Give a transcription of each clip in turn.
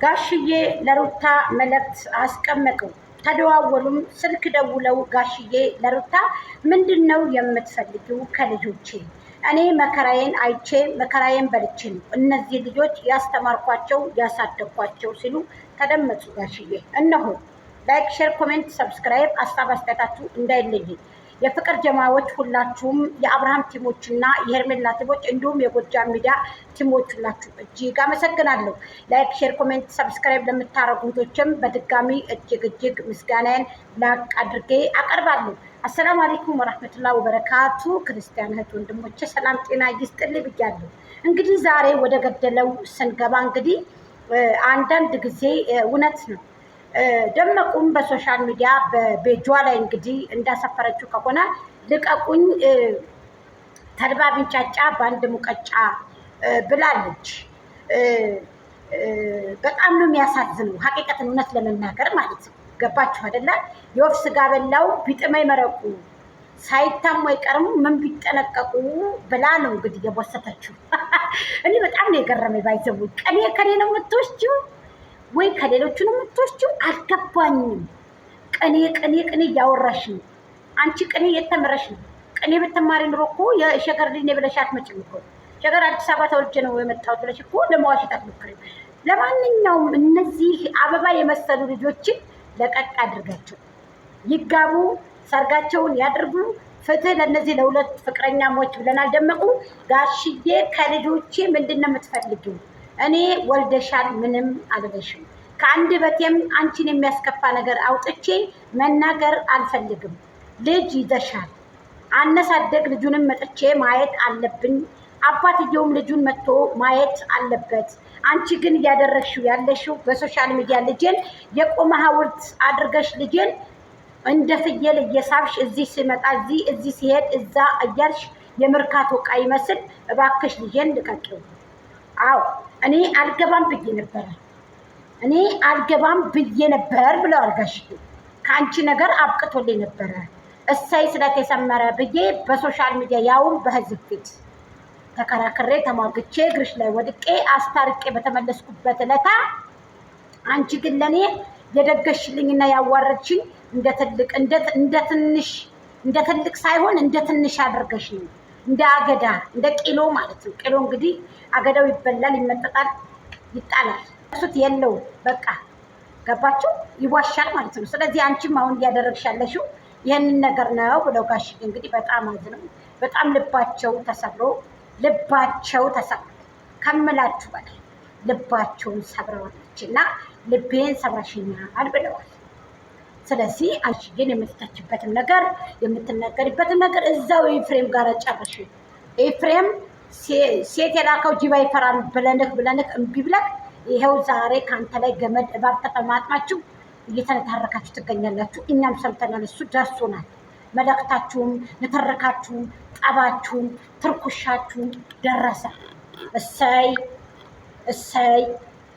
ጋሽዬ ለሩታ መልእክት አስቀመጡ። ተደዋወሉም። ስልክ ደውለው ጋሽዬ ለሩታ ምንድነው የምትፈልጊው ከልጆቼ? እኔ መከራዬን አይቼ መከራዬን በልቼ ነው እነዚህ ልጆች ያስተማርኳቸው ያሳደግኳቸው ሲሉ ተደመጡ ጋሽዬ። እነሆ ላይክ፣ ሼር፣ ኮሜንት፣ ሰብስክራይብ ሀሳብ አስተያየታችሁ እንዳይለየኝ። የፍቅር ጀማዎች ሁላችሁም የአብርሃም ቲሞች እና የሄርሜላ ቲሞች እንዲሁም የጎጃም ሚዲያ ቲሞች ሁላችሁ እጅግ አመሰግናለሁ። ላይክ፣ ሼር፣ ኮሜንት፣ ሰብስክራይብ ለምታረጉ እህቶችም በድጋሚ እጅግ ምስጋናዬን ላቅ አድርጌ አቀርባለሁ። አሰላሙ አለይኩም ወራህመቱላሂ ወበረካቱ። ክርስቲያን እህት ወንድሞቼ ሰላም ጤና ይስጥልኝ ብያለሁ። እንግዲህ ዛሬ ወደ ገደለው ስንገባ እንግዲህ አንዳንድ ጊዜ እውነት ነው ደመቁም በሶሻል ሚዲያ በቤጇ ላይ እንግዲህ እንዳሰፈረችው ከሆነ ልቀቁኝ ተልባ ቢንጫጫ በአንድ ሙቀጫ ብላለች። በጣም ነው የሚያሳዝነው ሀቂቀትን እውነት ለመናገር ማለት ነው። ገባችሁ አይደለ? የወፍ ስጋ በላው ቢጥመኝ መረቁ ሳይታሙ አይቀርም ምን ቢጠነቀቁ ብላ ነው እንግዲህ የቦሰተችው። እኔ በጣም ነው የገረመኝ። ባይዘው ከኔ ነው የምትወስጂው ወይ ከሌሎቹ ነው የምትወስጂው? አልገባኝም። ቅኔ እያወራሽ ነው አንቺ። ቅኔ የተመረሽ ነው። ቅኔ ብትማሪ ኑሮ እኮ የሸገር ልጅ ነኝ ብለሽ አትመጭም እኮ። ሸገር አዲስ አበባ ተወልጄ ነው የመጣሁት ብለሽ እኮ ለመዋሸት አትሞክሪም። ለማንኛውም እነዚህ አበባ የመሰሉ ልጆችን ለቀቅ አድርጋቸው ይጋቡ፣ ሰርጋቸውን ያድርጉ። ፍትህ ለእነዚህ ለሁለት ፍቅረኛሞች ብለናል። ደመቁ ጋሽዬ ከልጆቼ ምንድን ነው የምትፈልጊው? እኔ ወልደሻል ምንም አልበሽም። ከአንድ በቴም አንቺን የሚያስከፋ ነገር አውጥቼ መናገር አልፈልግም። ልጅ ይዘሻል። አነሳደግ ልጁንም መጥቼ ማየት አለብኝ። አባትየውም ልጁን መጥቶ ማየት አለበት። አንቺ ግን እያደረግሽው ያለሽው በሶሻል ሚዲያ ልጄን የቆመ ሐውልት አድርገሽ ልጄን እንደ ፍየል እየሳብሽ እዚህ ሲመጣ እዚህ ሲሄድ እዛ እያልሽ የምርካቶ ዕቃ ይመስል እባክሽ ልጄን ልቀቂው። አዎ እኔ አልገባም ብዬ ነበር ብለዋል ጋሽዬ። ከአንቺ ነገር አብቅቶልኝ ነበረ እሰይ ስለተሰመረ ብዬ በሶሻል ሚዲያ ያውም በህዝብ ፊት ተከራክሬ ተሟግቼ እግርሽ ላይ ወድቄ አስታርቄ በተመለስኩበት ዕለታ አንቺ ግን ለእኔ የደገሽልኝና ያዋረድሽኝ እንደ ትልቅ ሳይሆን እንደ ትንሽ አድርገሽ ነው። እንደ አገዳ እንደ ቂሎ ማለት ነው። ቂሎ እንግዲህ አገዳው ይበላል፣ ይመጠጣል፣ ይጣላል። እሱት የለው በቃ ገባችሁ? ይዋሻል ማለት ነው። ስለዚህ አንቺም አሁን እያደረግሽ ያለሽው ይህንን ነገር ነው ብለው ጋሽዬ እንግዲህ በጣም አዝነው በጣም ልባቸው ተሰብሮ ከምላችሁ በላይ ልባቸውን ሰብረዋለች እና ልቤን ሰብረሽኛል ብለዋል። ስለዚህ አንቺ ግን የምትተችበትን ነገር የምትናገሪበትን ነገር እዛው ኤፍሬም ጋር ጨርሽ። ኤፍሬም ሴት የላከው ጅብ አይፈራም ብለንህ እምቢ ብለህ ይኸው ዛሬ ከአንተ ላይ ገመድ እባብ ተጠማጥማችሁ እየተነታረካችሁ ትገኛላችሁ። እኛም ሰምተናል፣ እሱ ደርሶናል። መልእክታችሁም ንትርካችሁም ጠባችሁም ትርኩሻችሁም ደረሰ። እሰይ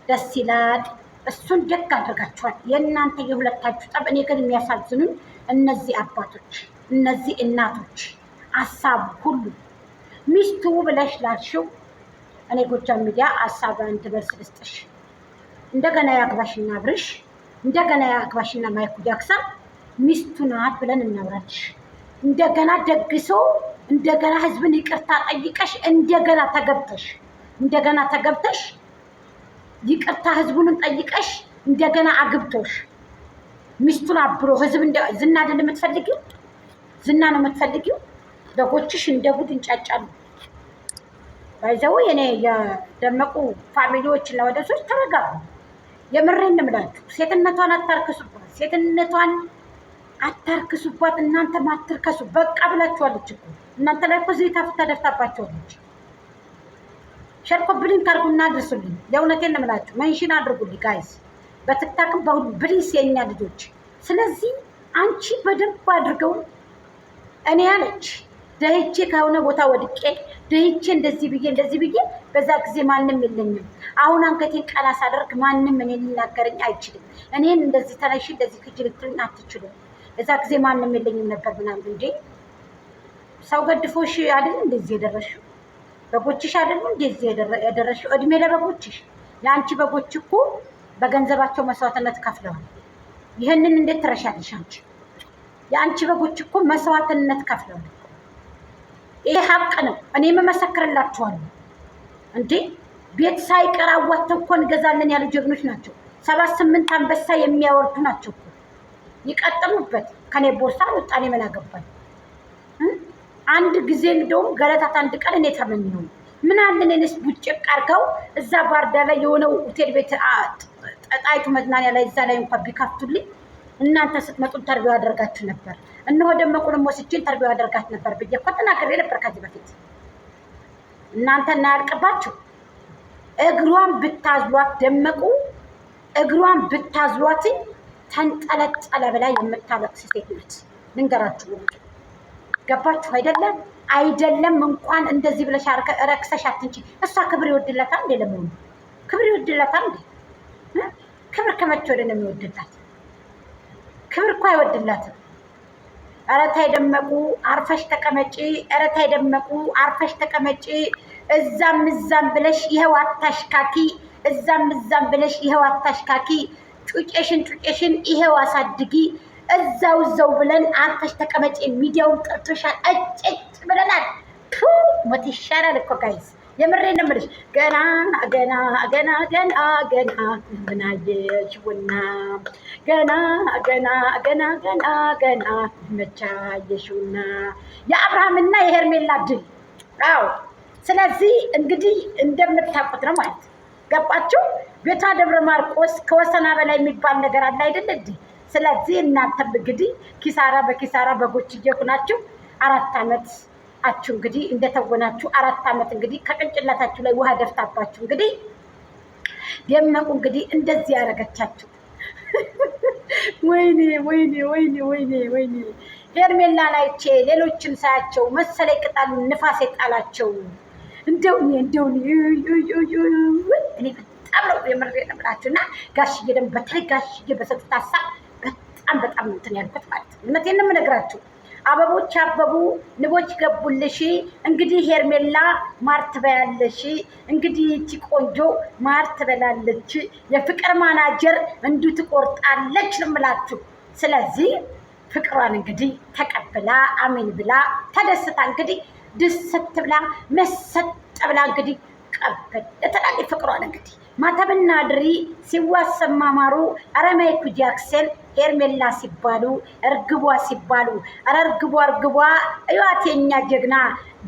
ደስ ይላል። እሱን ደግ አድርጋችኋል። የእናንተ የሁለታችሁ ጠብ እኔ ግን የሚያሳዝኑኝ እነዚህ አባቶች እነዚህ እናቶች ሀሳቡ ሁሉ ሚስቱ ብለሽ ላልሽው እኔ ጎጃም ሚዲያ ሀሳብ አንድ በርስ ልስጥሽ። እንደገና ያግባሽና ብርሽ እንደገና ያግባሽና ማይኩ ጃክሳ ሚስቱ ናት ብለን እናውራልሽ። እንደገና ደግሶ እንደገና ህዝብን ይቅርታ ጠይቀሽ እንደገና ተገብተሽ ይቅርታ ህዝቡንም ጠይቀሽ እንደገና አግብቶሽ ሚስቱን አብሮ ህዝብ ዝና አይደል የምትፈልጊው? ዝና ነው የምትፈልጊው? በጎችሽ እንደ ጉድ እንጫጫሉ። ባይዘው የኔ የደመቁ ፋሚሊዎች እና ወደሶች ተረጋጉ። የምሬን እምላችሁ ሴትነቷን አታርክሱባት። እናንተ ማትርከሱ በቃ ብላችኋለች እኮ እናንተ ላይ እኮ ዘይት ተደፍታባችኋለች። ሸርኮብልኝ ታርጉና አድርሱልኝ። የእውነቴን ነው የምላችሁ። መንሽን አድርጉልኝ ጋይስ፣ በትክታክም በሁሉ ብሊስ የኛ ልጆች። ስለዚህ አንቺ በደንብ አድርገው እኔ ያለች ደህቼ ከሆነ ቦታ ወድቄ ደህቼ እንደዚህ ብዬ በዛ ጊዜ ማንም የለኝም። አሁን አንገቴን ቀና ሳደርግ ማንም እኔን ሊናገረኝ አይችልም። እኔን እንደዚህ ተነሽ እንደዚህ ክጅ ልትሉኝ አትችሉም። በዛ ጊዜ ማንም የለኝም ነበር ምናምን። እንዴ ሰው ገድፎሽ አይደል እንደዚህ የደረሽው? በጎችሽ አይደሉ እንደዚህ ያደረሽው? እድሜ ለበጎችሽ። የአንቺ በጎች እኮ በገንዘባቸው መስዋዕትነት ከፍለዋል። ይህንን እንዴት ትረሻለሽ አንቺ? የአንቺ በጎች እኮ መስዋዕትነት ከፍለዋል። ይሄ ሀቅ ነው። እኔ መመሰክርላችኋለሁ። እንዴ ቤት ሳይቀር አዋጥተው እኮ እንገዛለን ያሉ ጀግኖች ናቸው። 7-8 አንበሳ የሚያወርዱ ናቸው እኮ። ይቀጥሉበት። ከኔ ቦርሳ ወጣኔ ምን አገባኝ? አንድ ጊዜ እንደውም ገለታት አንድ ቀን እኔ ተመኘው ምን አለ እኔስ ቡጭቅ አድርገው እዛ ባርዳ ላይ የሆነው ሆቴል ቤት ጣይቱ መዝናኛ ላይ እዛ ላይ እንኳን ቢከፍቱልኝ እናንተ ስትመጡ ተርቢው አደርጋችሁ ነበር። እነሆ ደመቁንም ወስጄን ተርቢው አደርጋችሁ ነበር ብዬ እኮ ተናግሬ ነበር ከዚህ በፊት። እናንተ እናያልቅባችሁ። እግሯን ብታዝሏት ደመቁ እግሯን ብታዝሏት ተንጠለጠለ ብላ የምታለቅስ ሴት ናት። ልንገራችሁ። ገባችሁ አይደለም? አይደለም እንኳን እንደዚህ ብለሽ ረክሰሽ አትንጪ። እሷ ክብር ይወድላታል እንዴ? ለምን ክብር ይወድላታል እንዴ? ክብር ከመቼ ወደ ነው የሚወድላት? ክብር እኮ አይወድላትም። ኧረ ተይ ደመቁ አርፈሽ ተቀመጪ። ኧረ ተይ ደመቁ አርፈሽ ተቀመጪ። እዛም እዛም ብለሽ ይሄው አታሽካኪ። እዛም እዛም ብለሽ ይሄው አታሽካኪ። ጩጬሽን ይሄው አሳድጊ። እዛው ብለን አርፈሽ ተቀመጪ። ሚዲያውን ጠርቶሻል። እጭ ብለናል። ሞት ይሻላል እኮ ጋይስ። የምሬን ነው የምልሽ። ገና ምን አየሽውና ገና መቼ አየሽውና የአብርሃምና የሄርሜላ ድል። አዎ ስለዚህ እንግዲህ እንደምታውቁት ነው ማለት ገባችሁ። ቤቷ ደብረ ማርቆስ ከወሰና በላይ የሚባል ነገር አለ አይደል እንዴ? ስለዚህ እናንተም እንግዲህ ኪሳራ በኪሳራ በጎች እየሆናችሁ 4 ዓመት አችሁ እንግዲህ እንደተወናችሁ 4 ዓመት እንግዲህ ከቅንጭላታችሁ ላይ ውሃ ደፍታባችሁ እንግዲህ ደመቁ እንግዲህ እንደዚህ ያደረገቻችሁ። ወይኔ ሄርሜላ ላይቼ ሌሎችን ሳያቸው መሰለኝ ቅጣሉ ንፋስ የጣላቸው። እንደውኔ እኔ በጣም ነው የምሬን እምላችሁ። እና ጋሽዬ ደግሞ በተለይ ጋሽዬ በሰጡት ሀሳብ በጣም እንትን ያልኩት ማለት ነው። እውነቴን ነው የምነግራችሁ። አበቦች አበቡ ንቦች ገቡልሽ። እንግዲህ ሄርሜላ ማር ትበያለሽ። እንግዲህ ይቺ ቆንጆ ማር ትበላለች። የፍቅር ማናጀር እንዲሁ ትቆርጣለች ነው የምላችሁ። ስለዚህ ፍቅሯን እንግዲህ ተቀብላ አሜን ብላ ተደስታ እንግዲህ ድስት ብላ መሰጥ ብላ እንግዲህ ቀበል ለተላለ ፍቅሯን እንግዲህ ማተብና ድሪ ሲዋሰብ ማማሩ ኧረ ማይኩ ጃክሰን ሄርሜላ ሲባሉ እርግቧ ሲባሉ ኧረ እርግቧ እዩዋት የኛ ጀግና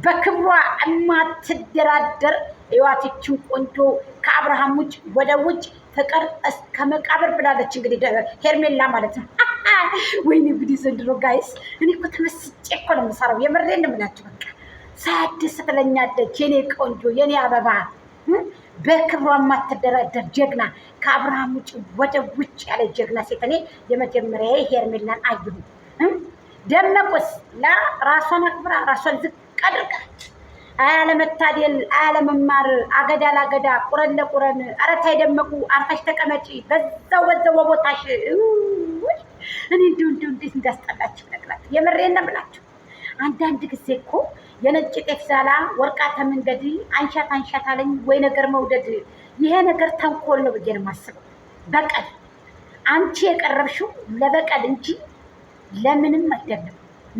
በክብሯ እማትደራደር እዩዋትችን ቆንጆ ከአብርሃም ውጭ ወደ ውጭ ፍቅር እስከ መቃብር ብላለች እንግዲህ ሄርሜላ ማለት ነው። ወይኔ ጉዲ ዘንድሮ ጋይስ። እኔ እኮ ተመስጬ እኮ ነው የምሰራው። የምሬን ነው የምላችሁ። በቃ ሳያድስ ትለኛለች የኔ ቆንጆ የኔ አበባ በክብሯ የማትደራደር ጀግና ከአብርሃም ውጭ ወደ ውጭ ያለ ጀግና ሴት እኔ የመጀመሪያ ሄርሜላን አየሁ። ደመቁስ ለራሷን አክብራ ራሷን ዝቅ አድርጋ አያለመታደል አያለመማር አገዳ ላገዳ ቁረን ለቁረን ኧረ ተይ ደመቁ አርፈሽ ተቀመጪ በዛው በቦታሽ። እኔ እንዲሁ እንዴት እንዳስጠላችሁ ነግራችሁ የምሬን ነው የምላችሁ። አንዳንድ ጊዜ እኮ የነጭ ጤፍ ዛላ ወርቃተ መንገድ አንሻት አለኝ ወይ ነገር መውደድ። ይሄ ነገር ተንኮል ነው ብዬ ነው የማስበው። በቀል አንቺ የቀረብሽው ለበቀል እንጂ ለምንም አይደለም።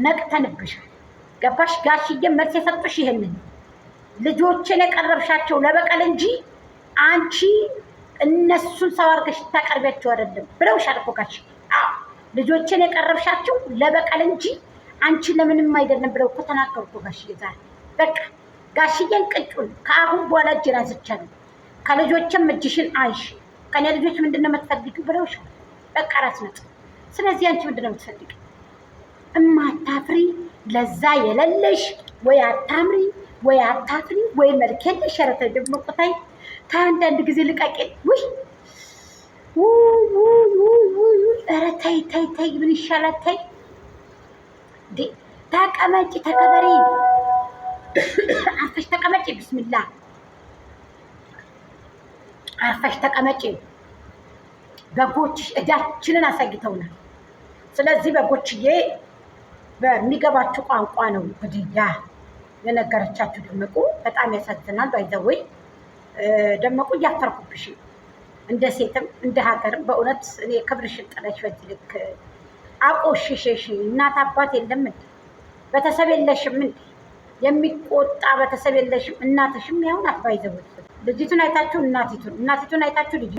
ነቅተንብሻል። ገባሽ? ጋሽዬ መልስ የሰጡሽ ይሄንን ልጆችን የቀረብሻቸው ለበቀል እንጂ አንቺ እነሱን ሰው አድርገሽ ታቀርቢያቸው አይደለም ብለውሻል እኮ ጋሽዬ። አዎ ልጆችን የቀረብሻቸው ለበቀል እንጂ አንቺ ለምንም አይደለም ብለው እኮ ተናገሩ እኮ ጋሽዬ ዛሬ። በቃ ጋሽዬን ቅጩን ከአሁን በኋላ እጅን አንስቻለሁ። ከልጆችም እጅሽን አንሺ። ከኔ ልጆች ምንድን ነው የምትፈልጊው ብለውሻል። በቃ ራስ ነጥ። ስለዚህ አንቺ ምንድን ነው የምትፈልጊው? እማታፍሪ ለዛ የሌለሽ ወይ አታምሪ ወይ አታፍሪ ወይ መልክ የለሽ። ኧረ ተይ ደግሞ ቁታይ ከአንዳንድ ጊዜ ልቀቄን። ውይ ኧረ ተይ ምን ይሻላል? ተይ ተቀመጪ ተከበሪ። አርፈሽ ተቀመጪ። ቢስሚላ አርፈሽ ተቀመጪ። በጎችሽ እዳችንን አሳይተውናል። ስለዚህ በጎችዬ በሚገባችሁ ቋንቋ ነው እንግዲህ የነገረቻችሁ። ደመቁ በጣም ያሳዝናል። ባይዘወይ ደመቁ እያፈርኩብሽ እንደ ሴትም እንደ ሀገርም በእውነት እኔ ክብርሽን ጥለሽ በዚህ ልክ አቆሽሸሽ። እናት አባት የለም እንዴ? ቤተሰብ የለሽም እንዴ? የሚቆጣ ቤተሰብ የለሽም? እናትሽም ያው ናት። ባይዘው ልጅቱን አይታችሁ እናቲቱን አይታችሁ ልጅ